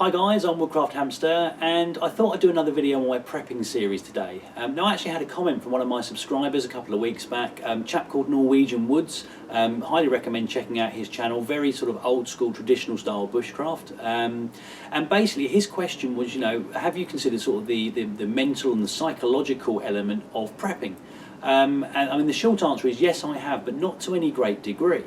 Hi guys, I'm Woodcraft Hamster, and I thought I'd do another video on my prepping series today. Now I actually had a comment from one of my subscribers a couple of weeks back, a chap called Norwegian Woods. Highly recommend checking out his channel, very sort of old school traditional style bushcraft. And basically his question was, have you considered sort of the mental and the psychological element of prepping? And I mean the short answer is yes, I have, but not to any great degree.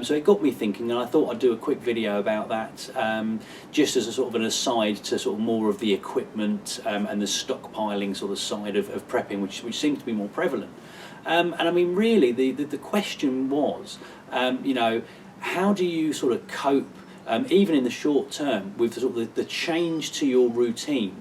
So it got me thinking, and I thought I'd do a quick video about that, just as a sort of an aside to sort of more of the equipment and the stockpiling sort of side of prepping, which seems to be more prevalent. And I mean really the question was, how do you sort of cope, even in the short term, with sort of the change to your routine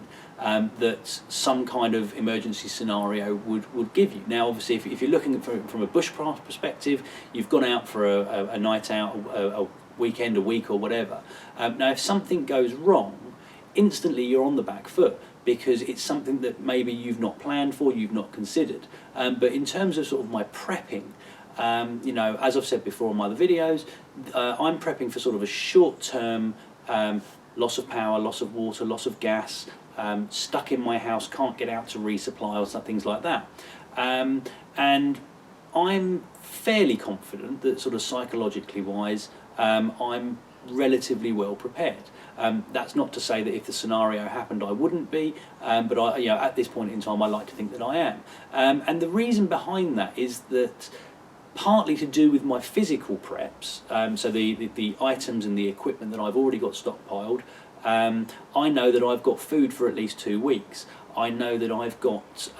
that some kind of emergency scenario would give you. Now obviously if you're looking from a bushcraft perspective, you've gone out for a night out, a weekend, a week or whatever. Now if something goes wrong, instantly you're on the back foot, because it's something that maybe you've not planned for, you've not considered. But in terms of sort of my prepping, as I've said before in my other videos, I'm prepping for sort of a short-term loss of power, loss of water, loss of gas, stuck in my house, can't get out to resupply or some things like that. And I'm fairly confident that sort of psychologically wise, I'm relatively well prepared. That's not to say that if the scenario happened I wouldn't be, but at this point in time I like to think that I am. And the reason behind that is that partly to do with my physical preps, so the items and the equipment that I've already got stockpiled. I know that I've got food for at least 2 weeks. I know that I've got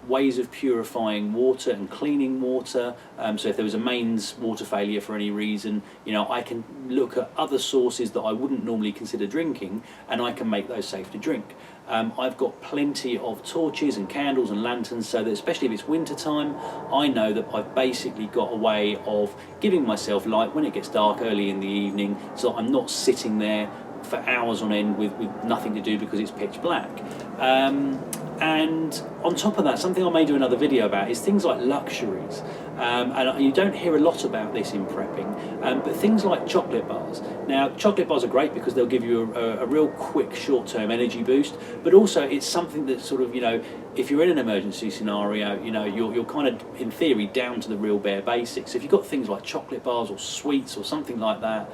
ways of purifying water and cleaning water, so if there was a mains water failure for any reason, I can look at other sources that I wouldn't normally consider drinking, and I can make those safe to drink. I've got plenty of torches and candles and lanterns, so that especially if it's winter time, I know that I've basically got a way of giving myself light when it gets dark early in the evening, so I'm not sitting there for hours on end with nothing to do because it's pitch black. And on top of that, something I may do another video about is things like luxuries. And you don't hear a lot about this in prepping, but things like chocolate bars. Now, chocolate bars are great because they'll give you a real quick short-term energy boost, but also it's something that sort of, if you're in an emergency scenario, you're kind of, in theory, down to the real bare basics. So if you've got things like chocolate bars or sweets or something like that,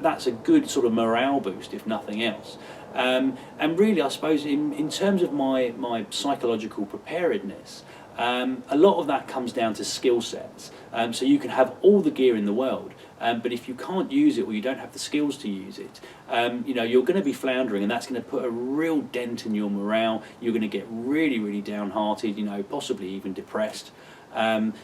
that's a good sort of morale boost, if nothing else. And really, I suppose, in terms of my psychological preparedness, a lot of that comes down to skill sets. So you can have all the gear in the world, but if you can't use it or you don't have the skills to use it, you're going to be floundering, and that's going to put a real dent in your morale. You're going to get really, really downhearted, possibly even depressed.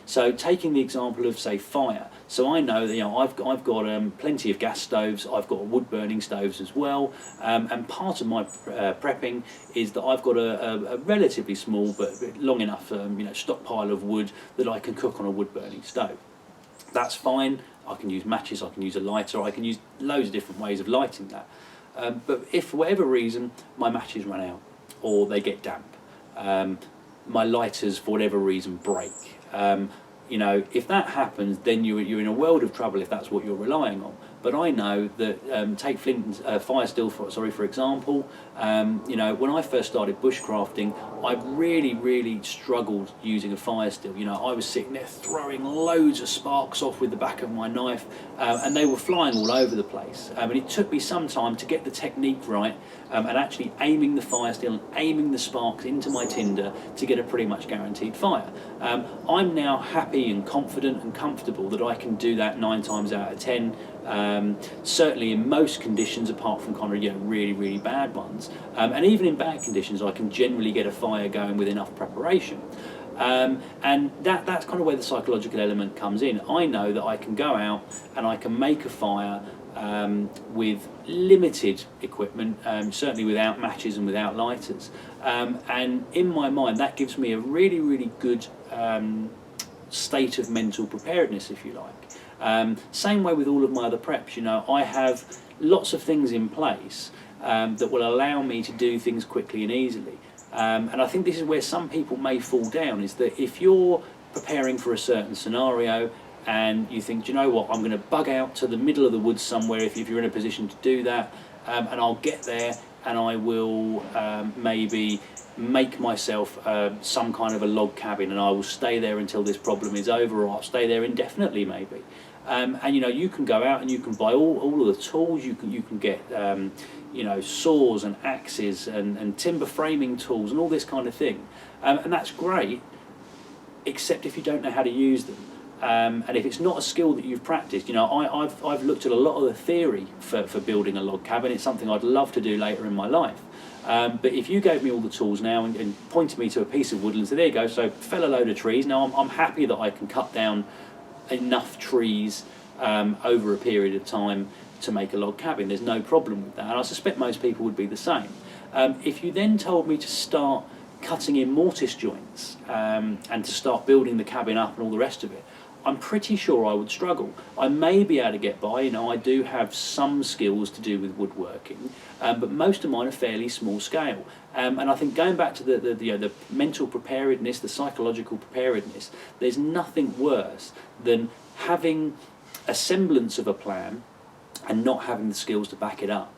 So taking the example of, say, fire, so I know that I've got plenty of gas stoves, I've got wood burning stoves as well, and part of my prepping is that I've got a relatively small but long enough stockpile of wood that I can cook on a wood burning stove. That's fine. I can use matches, I can use a lighter, I can use loads of different ways of lighting that. But if for whatever reason my matches run out or they get damp, my lighters for whatever reason break, if that happens, then you're in a world of trouble if that's what you're relying on. But I know that, take fire steel for example, when I first started bushcrafting, I really struggled using a fire steel. I was sitting there throwing loads of sparks off with the back of my knife, and they were flying all over the place. And it took me some time to get the technique right, and actually aiming the fire steel and aiming the sparks into my tinder to get a pretty much guaranteed fire. I'm now happy and confident and comfortable that I can do that 9 times out of 10. Certainly in most conditions, apart from kind of really bad ones, and even in bad conditions I can generally get a fire going with enough preparation, and that's kind of where the psychological element comes in. I know that I can go out and I can make a fire with limited equipment, certainly without matches and without lighters, and in my mind that gives me a really good state of mental preparedness, if you like. Same way with all of my other preps. I have lots of things in place that will allow me to do things quickly and easily. And I think this is where some people may fall down, is that if you're preparing for a certain scenario and you think, do you know what, I'm going to bug out to the middle of the woods somewhere, if you're in a position to do that, and I'll get there and I will maybe make myself some kind of a log cabin, and I will stay there until this problem is over, or I'll stay there indefinitely maybe. And you know, you can go out and you can buy all of the tools. You can get you know, saws and axes and timber framing tools and all this kind of thing, and that's great, except if you don't know how to use them. And if it's not a skill that you've practiced, you know, I've looked at a lot of the theory for building a log cabin. It's something I'd love to do later in my life. But if you gave me all the tools now and pointed me to a piece of woodland, so there you go, so fell a load of trees. Now I'm happy that I can cut down enough trees over a period of time to make a log cabin. There's no problem with that, and I suspect most people would be the same. If you then told me to start cutting in mortise joints and to start building the cabin up and all the rest of it, I'm pretty sure I would struggle. I may be able to get by, you know, I do have some skills to do with woodworking, but most of mine are fairly small scale. And I think going back to the mental preparedness, the psychological preparedness, there's nothing worse than having a semblance of a plan and not having the skills to back it up.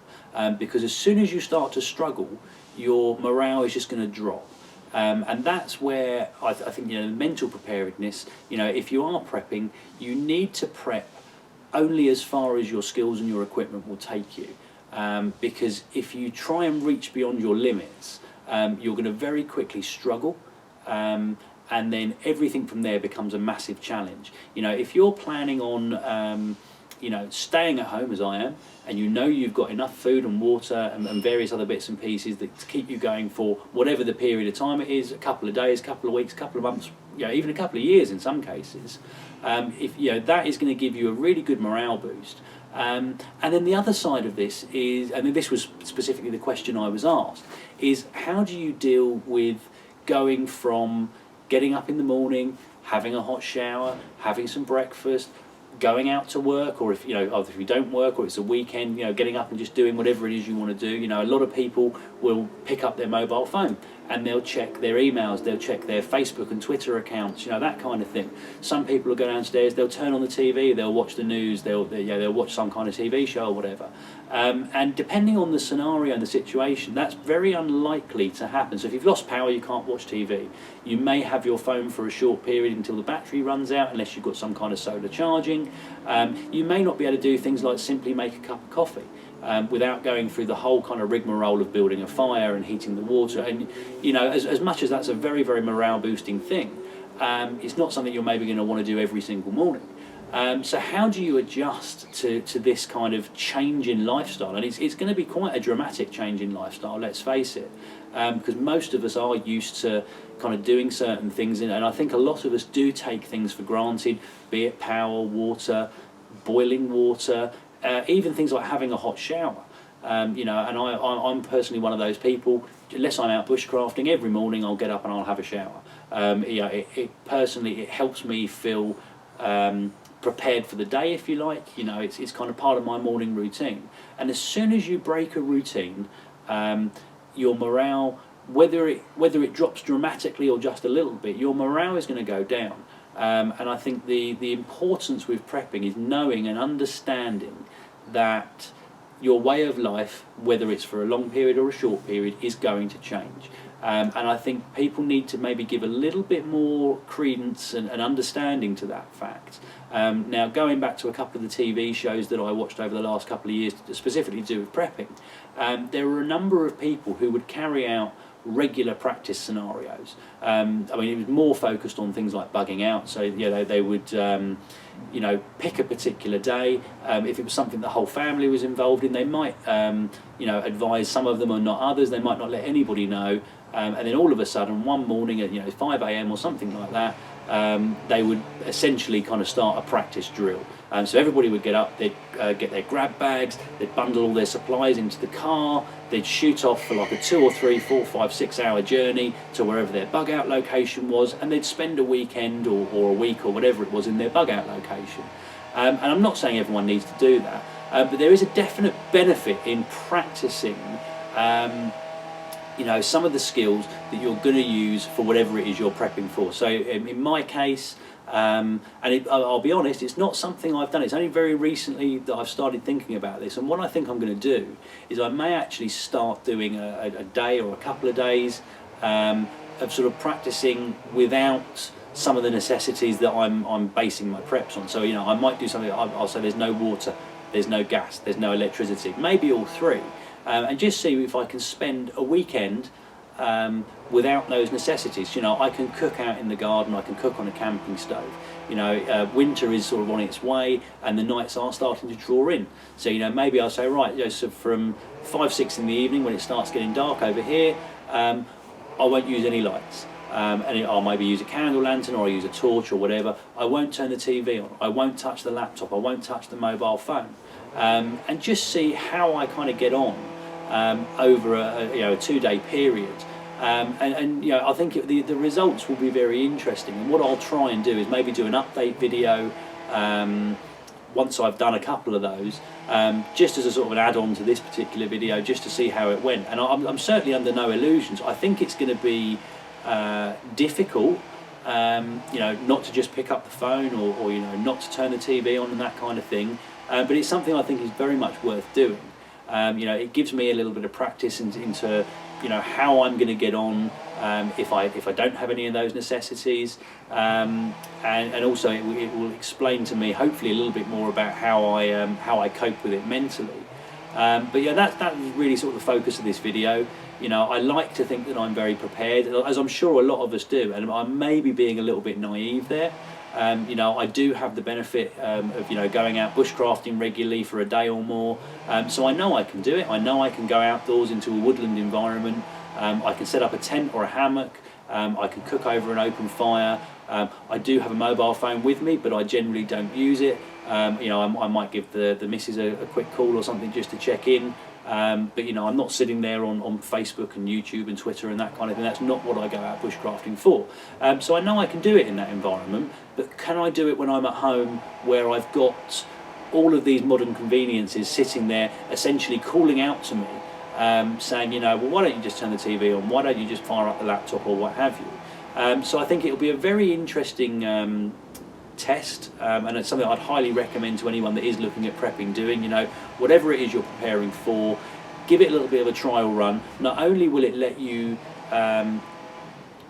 Because as soon as you start to struggle, your morale is just going to drop. And that's where I think, you know, mental preparedness, you know, if you are prepping, you need to prep only as far as your skills and your equipment will take you. Because if you try and reach beyond your limits, you're going to very quickly struggle. And then everything from there becomes a massive challenge. You know, if you're planning on, you know, staying at home as I am, and you know you've got enough food and water and various other bits and pieces that to keep you going for whatever the period of time it is, a couple of days, a couple of weeks, a couple of months, you know, even a couple of years in some cases, if you know, that is going to give you a really good morale boost. And then the other side of this is, and this was specifically the question I was asked, is how do you deal with going from getting up in the morning, having a hot shower, having some breakfast, going out to work, or if you know, if you don't work or it's a weekend, you know, getting up and just doing whatever it is you want to do. You know, a lot of people will pick up their mobile phone and they'll check their emails, they'll check their Facebook and Twitter accounts, you know, that kind of thing. Some people will go downstairs, they'll turn on the TV, they'll watch the news, they'll watch some kind of TV show or whatever. And depending on the scenario and the situation, that's very unlikely to happen. So if you've lost power, you can't watch TV. You may have your phone for a short period until the battery runs out, unless you've got some kind of solar charging. You may not be able to do things like simply make a cup of coffee. Without going through the whole kind of rigmarole of building a fire and heating the water. And you know, as much as that's a very, very morale boosting thing, it's not something you're maybe going to want to do every single morning. So how do you adjust to this kind of change in lifestyle? And it's going to be quite a dramatic change in lifestyle, let's face it, because most of us are used to kind of doing certain things, and I think a lot of us do take things for granted, be it power, water, boiling water, even things like having a hot shower. You know, and I'm personally one of those people. Unless I'm out bushcrafting, every morning I'll get up and I'll have a shower. You know, personally, it helps me feel prepared for the day, if you like. You know, it's kind of part of my morning routine. And as soon as you break a routine, your morale, whether it drops dramatically or just a little bit, your morale is going to go down. And I think the importance with prepping is knowing and understanding that your way of life, whether it's for a long period or a short period, is going to change. And I think people need to maybe give a little bit more credence and understanding to that fact. Now, going back to a couple of the TV shows that I watched over the last couple of years, specifically to do with prepping, there were a number of people who would carry out regular practice scenarios. I mean, it was more focused on things like bugging out. So yeah, they would you know, pick a particular day. If it was something the whole family was involved in, they might you know, advise some of them or not others. They might not let anybody know. And then all of a sudden, one morning at 5 a.m. or something like that, they would essentially kind of start a practice drill. So everybody would get up, they'd get their grab bags, they'd bundle all their supplies into the car, they'd shoot off for like a 2 or 3, 4, 5, 6 hour journey to wherever their bug out location was, and they'd spend a weekend or a week or whatever it was in their bug out location. And I'm not saying everyone needs to do that, but there is a definite benefit in practicing you know, some of the skills that you're going to use for whatever it is you're prepping for. So in my case, I'll be honest, it's not something I've done. It's only very recently that I've started thinking about this. And what I think I'm going to do is I may actually start doing a day or a couple of days of sort of practicing without some of the necessities that I'm basing my preps on. So, you know, I might do something, I'll say there's no water, there's no gas, there's no electricity, maybe all three, and just see if I can spend a weekend without those necessities. You know, I can cook out in the garden, I can cook on a camping stove. You know, winter is sort of on its way and the nights are starting to draw in. So, you know, maybe I'll say, right, you know, so from 5, 6 in the evening when it starts getting dark over here, I won't use any lights. I'll maybe use a candle lantern or I'll use a torch or whatever. I won't turn the TV on, I won't touch the laptop, I won't touch the mobile phone, and just see how I kind of get on over a 2-day period. And you know, I think the results will be very interesting. And what I'll try and do is maybe do an update video once I've done a couple of those, just as a sort of an add-on to this particular video, just to see how it went. And I'm certainly under no illusions. I think it's going to be difficult, you know, not to just pick up the phone or you know, not to turn the TV on and that kind of thing. But it's something I think is very much worth doing. You know, it gives me a little bit of practice into you know, how I'm going to get on if I don't have any of those necessities, and also it will explain to me hopefully a little bit more about how I cope with it mentally. But yeah, that's really sort of the focus of this video. You know, I like to think that I'm very prepared, as I'm sure a lot of us do, and I may be being a little bit naive there. You know, I do have the benefit of, you know, going out bushcrafting regularly for a day or more, so I know I can do it. I know I can go outdoors into a woodland environment. I can set up a tent or a hammock. I can cook over an open fire. I do have a mobile phone with me, but I generally don't use it. You know, I might give the missus a quick call or something just to check in. But you know, I'm not sitting there on Facebook and YouTube and Twitter and that kind of thing. That's not what I go out bushcrafting for. So I know I can do it in that environment, but can I do it when I'm at home where I've got all of these modern conveniences sitting there essentially calling out to me, saying, you know, well, why don't you just turn the TV on, why don't you just fire up the laptop or what have you. So I think it'll be a very interesting test, and it's something I'd highly recommend to anyone that is looking at prepping doing. You know, whatever it is you're preparing for, give it a little bit of a trial run. Not only will it let you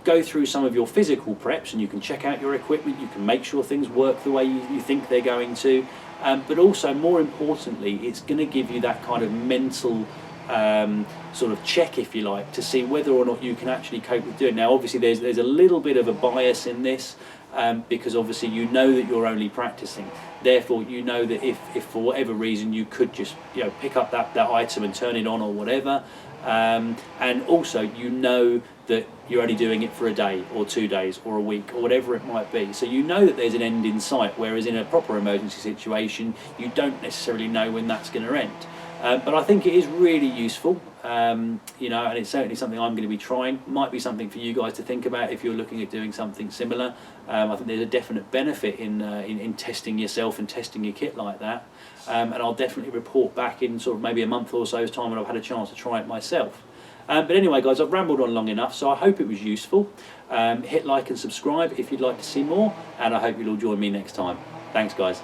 go through some of your physical preps and you can check out your equipment, you can make sure things work the way you think they're going to, but also more importantly, it's going to give you that kind of mental sort of check, if you like, to see whether or not you can actually cope with doing it. Now obviously there's a little bit of a bias in this, because obviously you know that you're only practicing, therefore you know that if for whatever reason you could just, you know, pick up that item and turn it on or whatever, and also you know that you're only doing it for a day or 2 days or a week or whatever it might be, so you know that there's an end in sight, whereas in a proper emergency situation you don't necessarily know when that's going to end. But I think it is really useful, you know, and it's certainly something I'm going to be trying. Might be something for you guys to think about if you're looking at doing something similar. I think there's a definite benefit in testing yourself and testing your kit like that, and I'll definitely report back in sort of maybe a month or so's time when I've had a chance to try it myself. But anyway guys, I've rambled on long enough, so I hope it was useful. Hit like and subscribe if you'd like to see more, and I hope you'll all join me next time. Thanks guys.